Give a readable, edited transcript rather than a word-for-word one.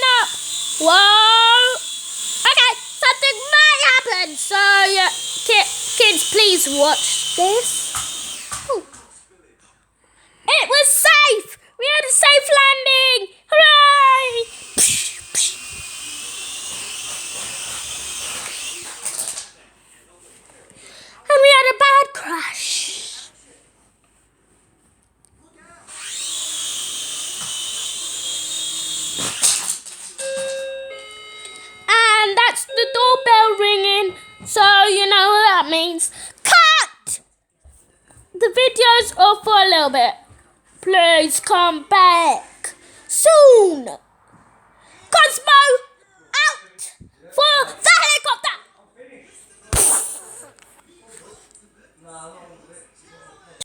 coming up. Whoa. Okay, something might happen. So, yeah, kids, please watch this. Ooh. It was safe. We had a safe landing. Hooray! And we had a bad crash. And that's the doorbell ringing. So you know what that means. Cut! The video's off for a little bit. Please come back soon. Cosmo out for the helicopter.